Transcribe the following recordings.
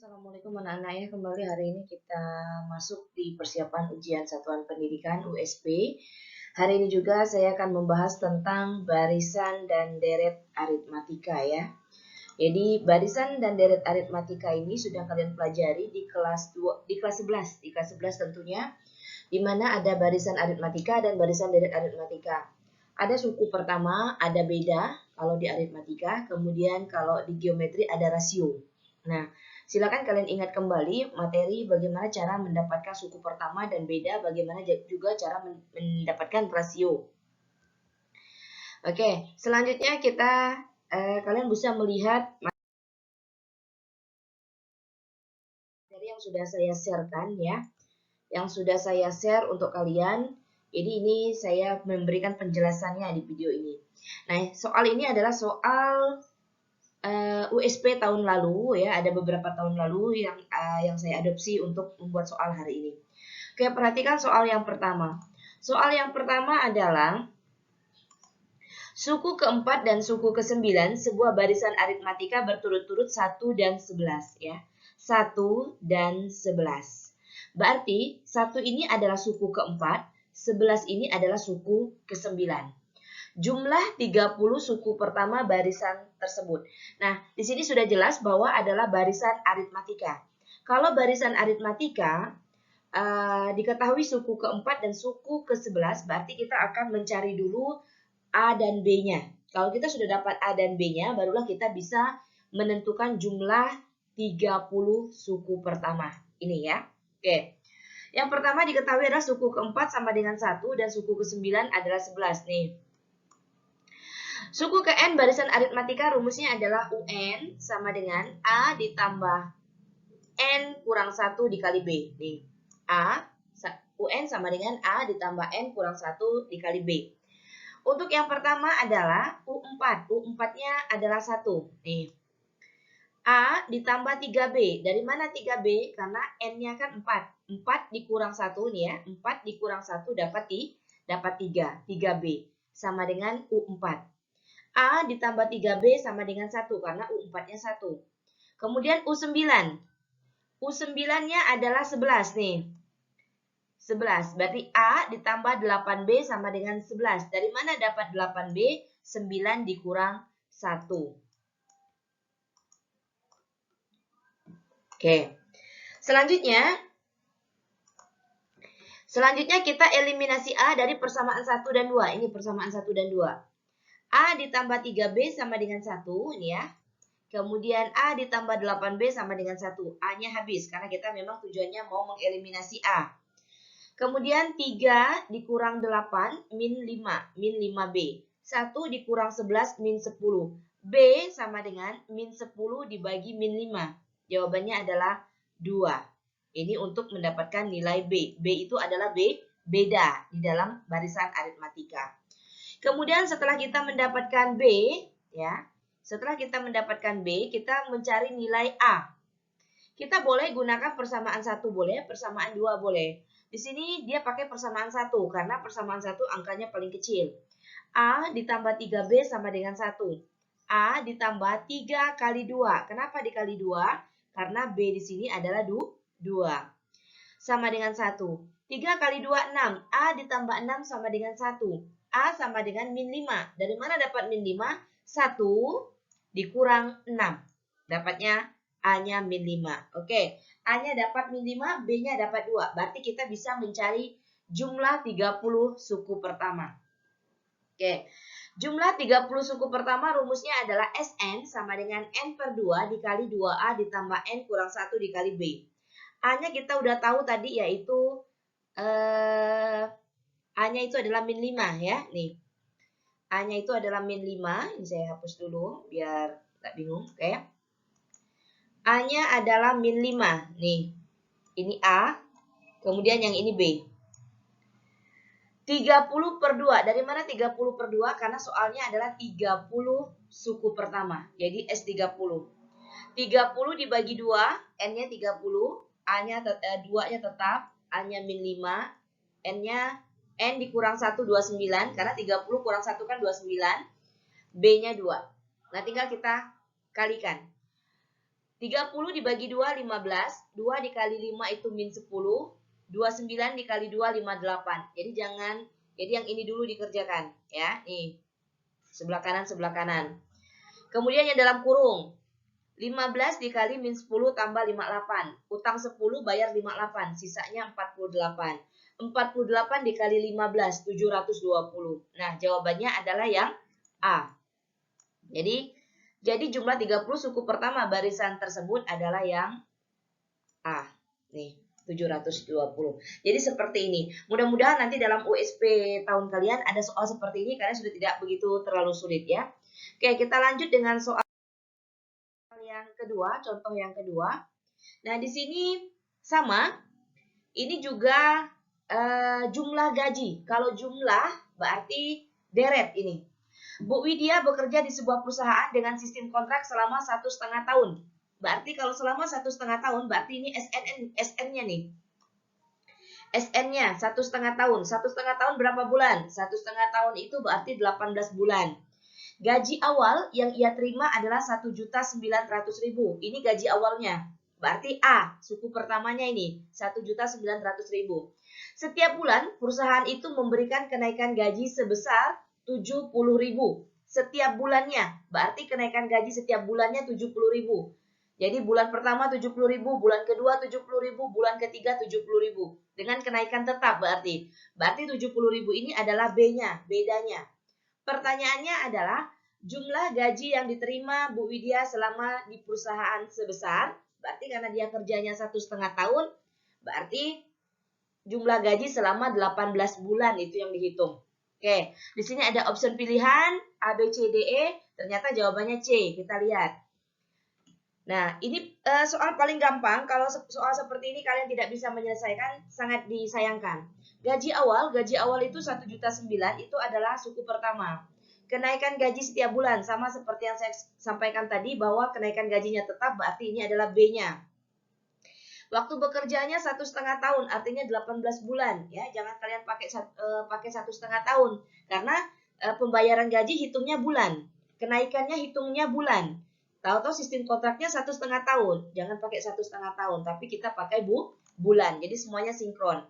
Assalamualaikum anak-anak ya, kembali hari ini kita masuk di persiapan ujian satuan pendidikan USP. Hari ini juga saya akan membahas tentang barisan dan deret aritmatika ya. Jadi barisan dan deret aritmatika ini sudah kalian pelajari di kelas 11, di kelas 11 tentunya, di mana ada barisan aritmatika dan barisan deret aritmatika. Ada suku pertama, ada beda kalau di aritmatika, kemudian kalau di geometri ada rasio. Nah, silakan kalian ingat kembali materi bagaimana cara mendapatkan suku pertama dan beda, bagaimana juga cara mendapatkan rasio. Oke, selanjutnya kalian bisa melihat materi yang sudah saya sharekan ya, yang sudah saya share untuk kalian. Jadi ini saya memberikan penjelasannya di video ini. Nah, soal ini adalah soal USP tahun lalu ya, ada beberapa tahun lalu yang saya adopsi untuk membuat soal hari ini. Oke, perhatikan soal yang pertama. Soal yang pertama adalah suku keempat dan suku ke-9 sebuah barisan aritmatika berturut-turut 1 dan 11 ya. 1 dan 11. Berarti 1 ini adalah suku keempat, 11 ini adalah suku ke-9. Jumlah 30 suku pertama barisan tersebut. Nah, di sini sudah jelas bahwa adalah barisan aritmatika. Kalau barisan aritmatika diketahui suku keempat dan suku ke-11, berarti kita akan mencari dulu A dan B-nya. Kalau kita sudah dapat A dan B-nya, barulah kita bisa menentukan jumlah 30 suku pertama. Ini ya. Oke. Yang pertama diketahui adalah suku keempat sama dengan 1 dan suku ke-9 adalah 11 nih. Suku ke N barisan aritmatika rumusnya adalah UN sama dengan A ditambah N kurang 1 dikali B. Nih, UN sama dengan A ditambah N kurang 1 dikali B. Untuk yang pertama adalah U4. U4-nya adalah 1. Nih, A ditambah 3B. Dari mana 3B? Karena N-nya kan 4. 4 dikurang 1 nih ya. 4 dikurang 1 dapat 3. 3B sama dengan U4. A ditambah 3B sama dengan 1 karena U4-nya 1. Kemudian U9. U9-nya adalah 11 nih. 11. Berarti A ditambah 8B sama dengan 11. Dari mana dapat 8B? 9 dikurang 1. Oke. Selanjutnya kita eliminasi A dari persamaan 1 dan 2. Ini persamaan 1 dan 2. A ditambah 3B sama dengan 1, ini ya. Kemudian A ditambah 8B sama dengan 1. A-nya habis, karena kita memang tujuannya mau mengeliminasi A. Kemudian 3 dikurang 8, min 5, min 5B. 1 dikurang 11, min 10. B sama dengan min 10 dibagi min 5. Jawabannya adalah 2. Ini untuk mendapatkan nilai B. B itu adalah beda di dalam barisan aritmatika. Kemudian setelah kita mendapatkan B, ya, setelah kita mendapatkan B, kita mencari nilai A. Kita boleh gunakan persamaan 1 boleh, persamaan 2 boleh. Di sini dia pakai persamaan 1 karena persamaan 1 angkanya paling kecil. A ditambah 3B sama dengan 1. A ditambah 3 kali 2. Kenapa dikali 2? Karena B di sini adalah 2. Sama dengan 1. 3 kali 2, 6. A ditambah 6 sama dengan 1. A sama dengan min 5. Dari mana dapat min 5? 1 dikurang 6. Dapatnya A-nya min 5. Oke, A-nya dapat min 5, B-nya dapat 2. Berarti kita bisa mencari jumlah 30 suku pertama. Oke, jumlah 30 suku pertama rumusnya adalah SN sama dengan N per 2 dikali 2A ditambah N kurang 1 dikali B. A-nya kita udah tahu tadi yaitu A-nya itu adalah min 5 ya. Nih. A-nya itu adalah min 5. Ini saya hapus dulu biar nggak bingung. Oke. A-nya adalah min 5. Nih. Ini A. Kemudian yang ini B. 30 per 2. Dari mana 30 per 2? Karena soalnya adalah 30 suku pertama. Jadi S30. 30 dibagi 2. N-nya 30. A-nya 2-nya tetap. A-nya min 5. N-nya N dikurang 1, 29. Karena 30 kurang 1 kan 29. B-nya 2. Nah, tinggal kita kalikan. 30 dibagi 2, 15. 2 dikali 5 itu min 10. 29 dikali 2, 58. Jadi yang ini dulu dikerjakan. Ya, nih. Sebelah kanan, sebelah kanan. Kemudian yang dalam kurung. 15 dikali min 10 tambah 58. Utang 10 bayar 58. Sisanya 48. 48 dikali 15, 720. Nah, jawabannya adalah yang A. Jadi jumlah 30 suku pertama barisan tersebut adalah yang A. Nih, 720. Jadi seperti ini. Mudah-mudahan nanti dalam USP tahun kalian ada soal seperti ini. Kalian sudah tidak begitu terlalu sulit ya. Oke, kita lanjut dengan soal yang kedua, contoh yang kedua. Nah, di sini sama. Ini juga jumlah gaji. Kalau jumlah berarti deret ini. Bu Widya bekerja di sebuah perusahaan dengan sistem kontrak selama 1,5 tahun. Berarti kalau selama 1,5 tahun, berarti ini SN-nya nih. SN-nya 1,5 tahun. 1,5 tahun berapa bulan? 1,5 tahun itu berarti 18 bulan. Gaji awal yang ia terima adalah 1.900.000. Ini gaji awalnya. Berarti A, suku pertamanya ini, 1.900.000. Setiap bulan, perusahaan itu memberikan kenaikan gaji sebesar 70.000 setiap bulannya. Berarti kenaikan gaji setiap bulannya 70.000. Jadi bulan pertama 70.000, bulan kedua 70.000, bulan ketiga 70.000. Dengan kenaikan tetap berarti. Berarti 70.000 ini adalah B-nya, bedanya. Pertanyaannya adalah jumlah gaji yang diterima Bu Widya selama di perusahaan sebesar. Berarti karena dia kerjanya 1,5 tahun, berarti jumlah gaji selama 18 bulan itu yang dihitung. Oke, di sini ada option pilihan A, B, C, D, E. Ternyata jawabannya C. Kita lihat. Nah, ini soal paling gampang. Kalau soal seperti ini kalian tidak bisa menyelesaikan, sangat disayangkan. Gaji awal itu 1.900.000 itu adalah suku pertama. Kenaikan gaji setiap bulan sama seperti yang saya sampaikan tadi bahwa kenaikan gajinya tetap berarti ini adalah B-nya. Waktu bekerjanya 1,5 tahun, artinya 18 bulan. Ya, jangan kalian pakai 1,5 tahun, karena pembayaran gaji hitungnya bulan, kenaikannya hitungnya bulan. Tahu-tahu sistem kontraknya 1,5 tahun, jangan pakai 1,5 tahun, tapi kita pakai bulan. Jadi semuanya sinkron.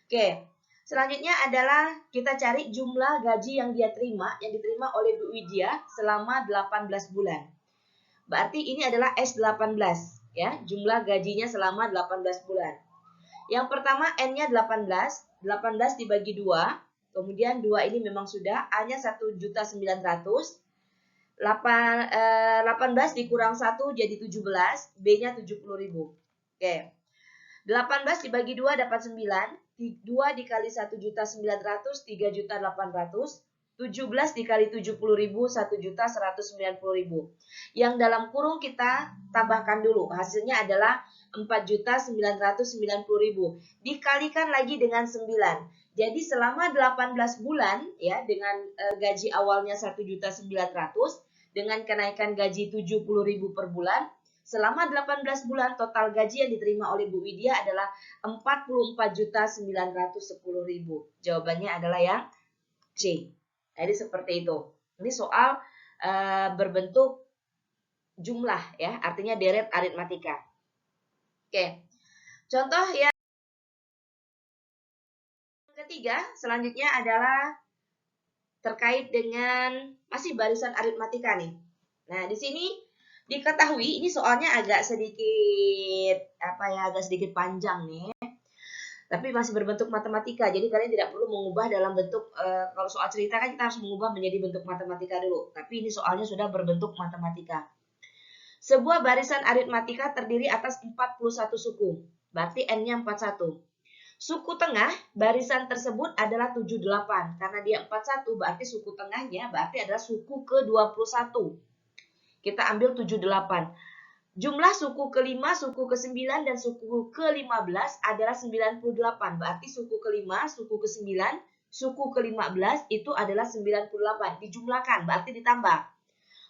Oke, selanjutnya adalah kita cari jumlah gaji yang diterima oleh Bu Widya selama 18 bulan. Berarti ini adalah S18. Ya, jumlah gajinya selama 18 bulan. Yang pertama N-nya 18, 18 dibagi 2, kemudian 2 ini memang sudah, A-nya 1.900.000, 18 dikurang 1 jadi 17, B-nya 70.000. Oke. 18 dibagi 2 dapat 9, 2 dikali 1.900, 3.800, 17 dikali 70.000, 1.190.000. Yang dalam kurung kita tambahkan dulu. Hasilnya adalah 4.990.000. Dikalikan lagi dengan 9. Jadi selama 18 bulan ya dengan gaji awalnya 1.900.000 dengan kenaikan gaji 70.000 per bulan, selama 18 bulan total gaji yang diterima oleh Bu Widya adalah 44.910.000. Jawabannya adalah yang C. Jadi seperti itu. Ini soal berbentuk jumlah ya, artinya deret aritmatika. Oke. Contoh yang ketiga selanjutnya adalah terkait dengan masih barisan aritmatika nih. Nah, di sini diketahui ini soalnya agak sedikit agak sedikit panjang nih. Tapi masih berbentuk matematika, jadi kalian tidak perlu mengubah dalam bentuk kalau soal cerita kan kita harus mengubah menjadi bentuk matematika dulu, tapi ini soalnya sudah berbentuk matematika. Sebuah barisan aritmatika terdiri atas 41 suku, berarti N-nya 41. Suku tengah barisan tersebut adalah 78, karena dia 41 berarti suku tengahnya berarti adalah suku ke-21. Kita ambil 78. Jumlah suku ke-5, suku ke-9, dan suku ke-15 adalah 98. Berarti suku ke-5, suku ke-9, suku ke-15 itu adalah 98. Dijumlahkan, berarti ditambah.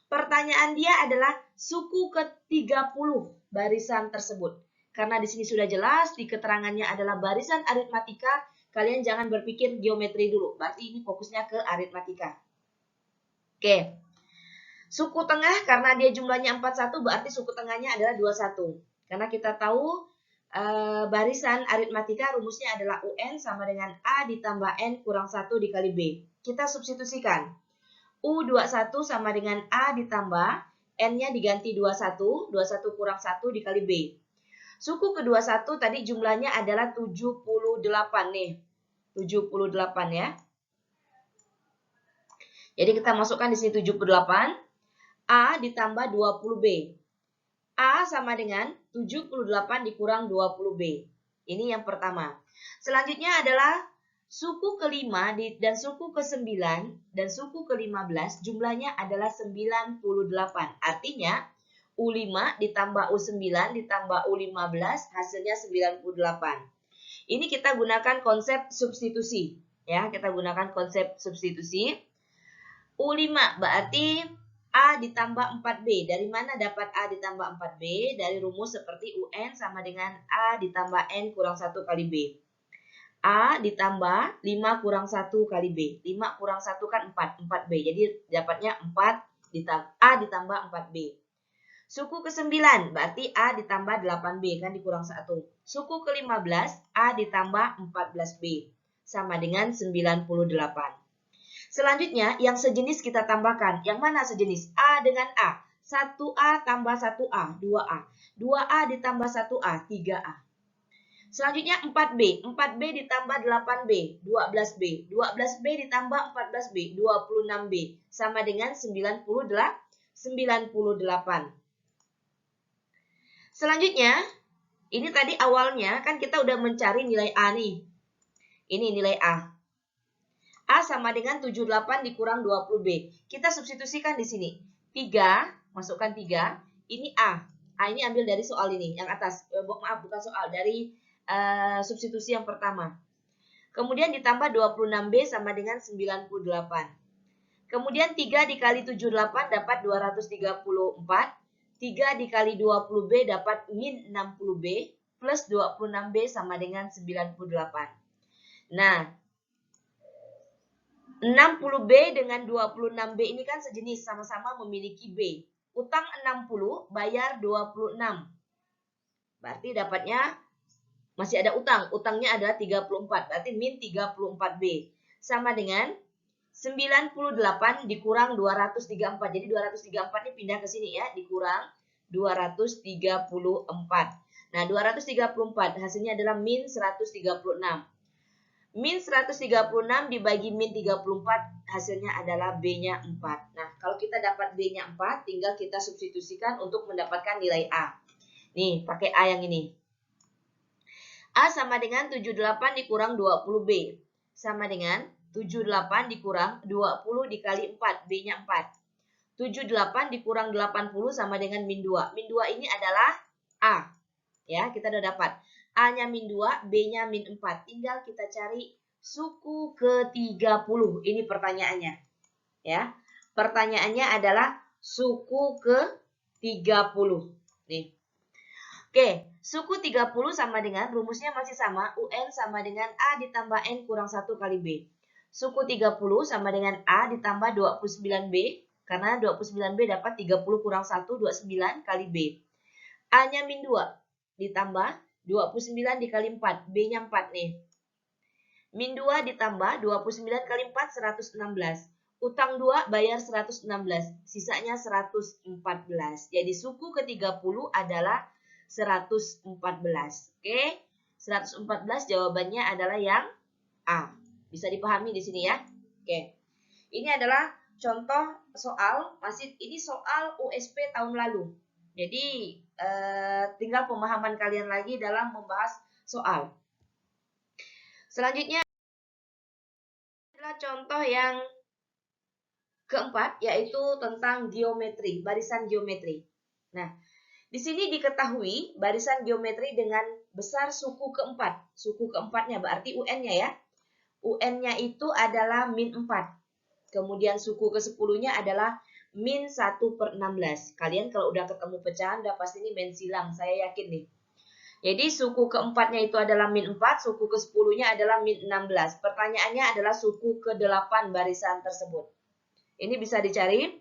Pertanyaan dia adalah suku ke-30 barisan tersebut. Karena di sini sudah jelas, di keterangannya adalah barisan aritmatika, kalian jangan berpikir geometri dulu. Berarti ini fokusnya ke aritmatika. Oke. Suku tengah karena dia jumlahnya 41 berarti suku tengahnya adalah 21. Karena kita tahu barisan aritmatika rumusnya adalah UN sama dengan A ditambah N kurang 1 dikali B. Kita substitusikan. U21 sama dengan A ditambah N-nya diganti 21, 21 kurang 1 dikali B. Suku ke-21 tadi jumlahnya adalah 78 nih. 78 ya. Jadi kita masukkan di sini 78. A ditambah 20B. A sama dengan 78 dikurang 20B. Ini yang pertama. Selanjutnya adalah suku ke-5 dan suku ke-9 dan suku ke-15 jumlahnya adalah 98. Artinya U5 ditambah U9 ditambah U15 hasilnya 98. Ini kita gunakan konsep substitusi. Ya, kita gunakan konsep substitusi. U5 berarti A ditambah 4B. Dari mana dapat A ditambah 4B? Dari rumus seperti UN sama dengan A ditambah N kurang 1 kali B. A ditambah 5 kurang 1 kali B. 5 kurang 1 kan 4. 4B. Jadi dapatnya 4 A ditambah 4B. Suku ke-9 berarti A ditambah 8B kan dikurang 1. Suku ke-15 A ditambah 14B. Sama dengan 98. Selanjutnya yang sejenis kita tambahkan. Yang mana sejenis? A dengan A. 1A tambah 1A, 2A. 2A ditambah 1A, 3A. Selanjutnya 4B. 4B ditambah 8B, 12B. 12B ditambah 14B, 26B. Sama dengan 98. Selanjutnya, ini tadi awalnya kan kita udah mencari nilai A nih. Ini nilai A. A sama dengan 78 dikurang 20B. Kita substitusikan di sini. 3, masukkan 3. Ini A. A ini ambil dari soal ini, yang atas. Maaf, bukan soal. Dari substitusi yang pertama. Kemudian ditambah 26B sama dengan 98. Kemudian 3 dikali 78 dapat 234. 3 dikali 20B dapat min 60B. Plus 26B sama dengan 98. Nah, 60B dengan 26B ini kan sejenis, sama-sama memiliki B. Utang 60, bayar 26. Berarti dapatnya masih ada utang. Utangnya adalah 34, berarti min 34B. Sama dengan 98 dikurang 234. Jadi 234 ini pindah ke sini ya, dikurang 234. Nah, 234 hasilnya adalah min 136. Min 136 dibagi min 34 hasilnya adalah B-nya 4. Nah, kalau kita dapat B-nya 4, tinggal kita substitusikan untuk mendapatkan nilai A. Nih, pakai A yang ini. A sama dengan 78 dikurang 20B. Sama dengan 78 dikurang 20 dikali 4. B-nya 4. 78 dikurang 80 sama dengan min 2. Min 2 ini adalah A. Ya, kita udah dapat. A-nya min 2, B-nya min 4. Tinggal kita cari suku ke-30. Ini pertanyaannya. Ya. Pertanyaannya adalah suku ke-30. Nih. Oke, suku 30 sama dengan, rumusnya masih sama, UN sama dengan A ditambah N kurang 1 kali B. Suku 30 sama dengan A ditambah 29B, karena 29B dapat 30 kurang 1, 29 kali B. A-nya min 2 ditambah 29 dikali 4, B-nya 4 nih. Min 2 ditambah 29 kali 4, 116. Utang 2, bayar 116, sisanya 114. Jadi suku ke-30 adalah 114. Oke, 114 jawabannya adalah yang A. Bisa dipahami di sini ya. Oke. Ini adalah contoh soal, ini soal USP tahun lalu. Jadi tinggal pemahaman kalian lagi dalam membahas soal. Selanjutnya adalah contoh yang keempat, yaitu tentang geometri, barisan geometri. Nah, di sini diketahui barisan geometri dengan besar suku keempat. Suku keempatnya berarti UN-nya ya. UN-nya itu adalah min 4. Kemudian suku ke-10-nya adalah min 1/16. Kalian kalau udah ketemu pecahan udah pasti ini main silang, saya yakin nih. Jadi suku keempatnya itu adalah min 4, suku ke-10-nya adalah min 16. Pertanyaannya adalah suku ke-8 barisan tersebut. Ini bisa dicari.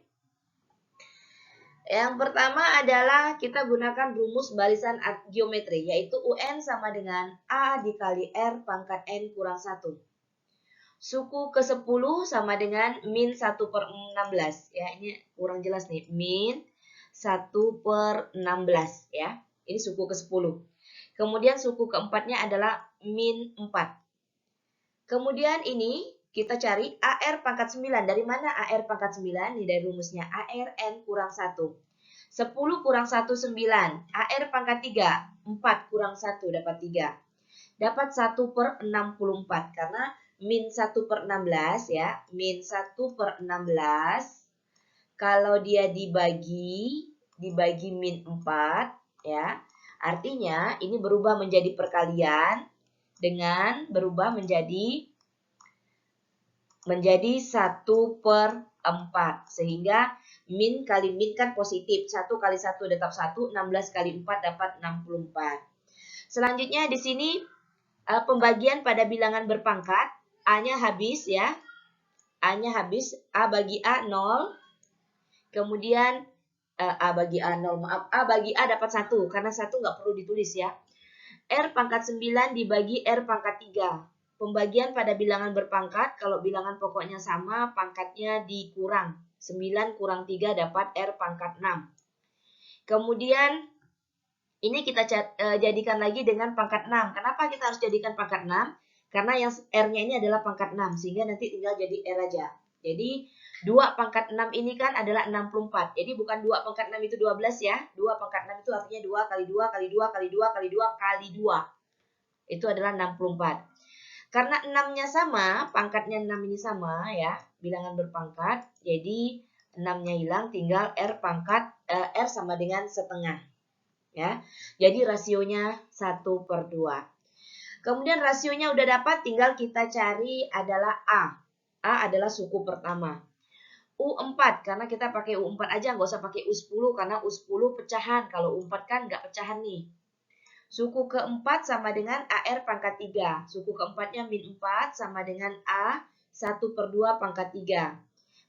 Yang pertama adalah kita gunakan rumus barisan geometri, yaitu UN sama dengan A dikali R pangkat N kurang 1. Suku ke-10 sama dengan min 1 per 16. Ya, ini kurang jelas nih. Min 1 per 16. Ya, ini suku ke-10. Kemudian suku keempatnya adalah min 4. Kemudian ini kita cari AR pangkat 9. Dari mana AR pangkat 9? Ini dari rumusnya AR N kurang 1. 10 kurang 1, 9. AR pangkat 3. 4 kurang 1 dapat 3. Dapat 1 per 64. Karena min 1 per 16 ya. Min 1 per 16. Kalau dia dibagi min 4 ya. Artinya ini berubah menjadi perkalian dengan berubah menjadi 1 per 4. Sehingga min kali min kan positif. 1 kali 1 tetap 1. 16 kali 4 dapat 64. Selanjutnya di sini pembagian pada bilangan berpangkat. A-nya habis ya. A-nya habis. A bagi A 0. Kemudian A bagi A 0. Maaf. A bagi A dapat 1. Karena 1 nggak perlu ditulis ya. R pangkat 9 dibagi R pangkat 3. Pembagian pada bilangan berpangkat, kalau bilangan pokoknya sama, pangkatnya dikurang. 9 kurang 3 dapat R pangkat 6. Kemudian, ini kita jadikan lagi dengan pangkat 6. Kenapa kita harus jadikan pangkat 6? Karena yang R-nya ini adalah pangkat 6, sehingga nanti tinggal jadi R aja. Jadi, 2 pangkat 6 ini kan adalah 64. Jadi, bukan 2 pangkat 6 itu 12 ya. 2 pangkat 6 itu artinya 2 kali 2 kali 2 kali 2 kali 2 kali 2. Itu adalah 64. Karena 6-nya sama, pangkatnya 6 ini sama ya, bilangan berpangkat. Jadi 6-nya hilang, tinggal R pangkat R sama dengan setengah. Ya. Jadi rasionya 1 per 2. Kemudian rasionya udah dapat, tinggal kita cari adalah A. A adalah suku pertama. U4, karena kita pakai U4 aja, nggak usah pakai U10, karena U10 pecahan. Kalau U4 kan nggak pecahan nih. Suku keempat sama dengan AR pangkat 3. Suku keempatnya min 4 sama dengan A 1 per 2 pangkat 3.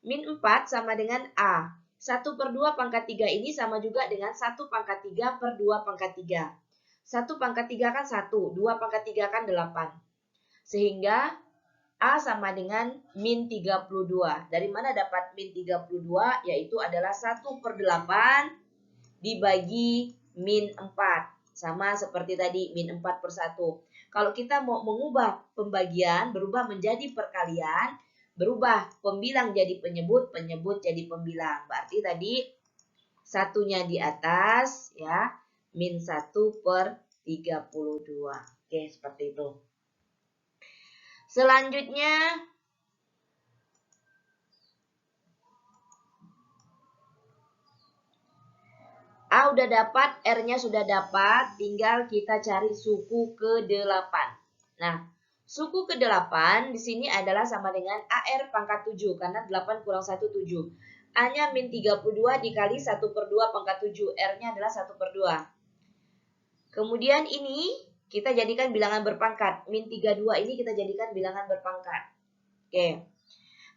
Min 4 sama dengan A. 1 per 2 pangkat 3 ini sama juga dengan 1 pangkat 3 per 2 pangkat 3. 1 pangkat 3 kan 1, 2 pangkat 3 kan 8. Sehingga A sama dengan min 32. Dari mana dapat min 32? Yaitu adalah 1 per 8 dibagi min 4. Sama seperti tadi, min 4 per 1. Kalau kita mau mengubah pembagian, berubah menjadi perkalian, berubah pembilang jadi penyebut, penyebut jadi pembilang. Berarti tadi satunya di atas, ya, min 1 per 32. Oke, seperti itu. Selanjutnya, A udah dapat, R-nya sudah dapat, tinggal kita cari suku ke-8. Nah, suku ke-8 di sini adalah sama dengan AR pangkat 7, karena 8 kurang 1, 7. A-nya min 32 dikali 1 per 2 pangkat 7, R-nya adalah 1 per 2. Kemudian ini kita jadikan bilangan berpangkat, min 32 ini kita jadikan bilangan berpangkat. Oke,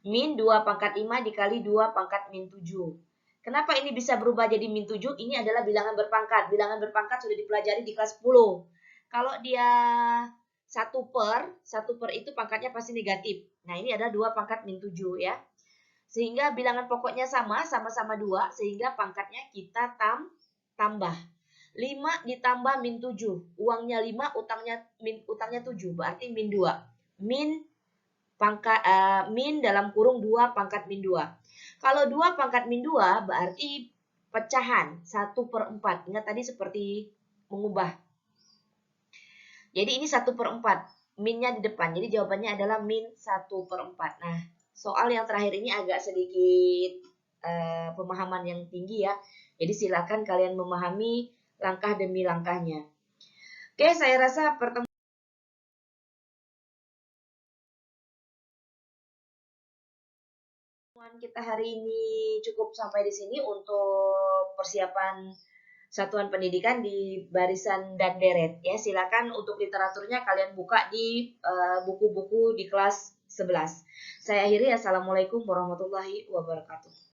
min 2 pangkat 5 dikali 2 pangkat min 7. Kenapa ini bisa berubah jadi min 7? Ini adalah bilangan berpangkat. Bilangan berpangkat sudah dipelajari di kelas 10. Kalau dia 1 per itu pangkatnya pasti negatif. Nah, ini adalah 2 pangkat min 7 ya. Sehingga bilangan pokoknya sama-sama 2, sehingga pangkatnya kita tambah. 5 ditambah min 7. Uangnya 5, utangnya 7, berarti min 2. Min dalam kurung 2 pangkat min 2. Kalau 2 pangkat min 2 berarti pecahan 1 per 4. Ingat tadi seperti mengubah. Jadi ini 1 per 4. Minnya di depan. Jadi jawabannya adalah min 1 per 4. Nah, soal yang terakhir ini agak sedikit pemahaman yang tinggi ya. Jadi silakan kalian memahami langkah demi langkahnya. Oke, saya rasa pertemuan kita hari ini cukup sampai di sini untuk persiapan satuan pendidikan di barisan dan deret ya. Silakan untuk literaturnya kalian buka di buku-buku di kelas 11. Saya akhiri, assalamualaikum warahmatullahi wabarakatuh.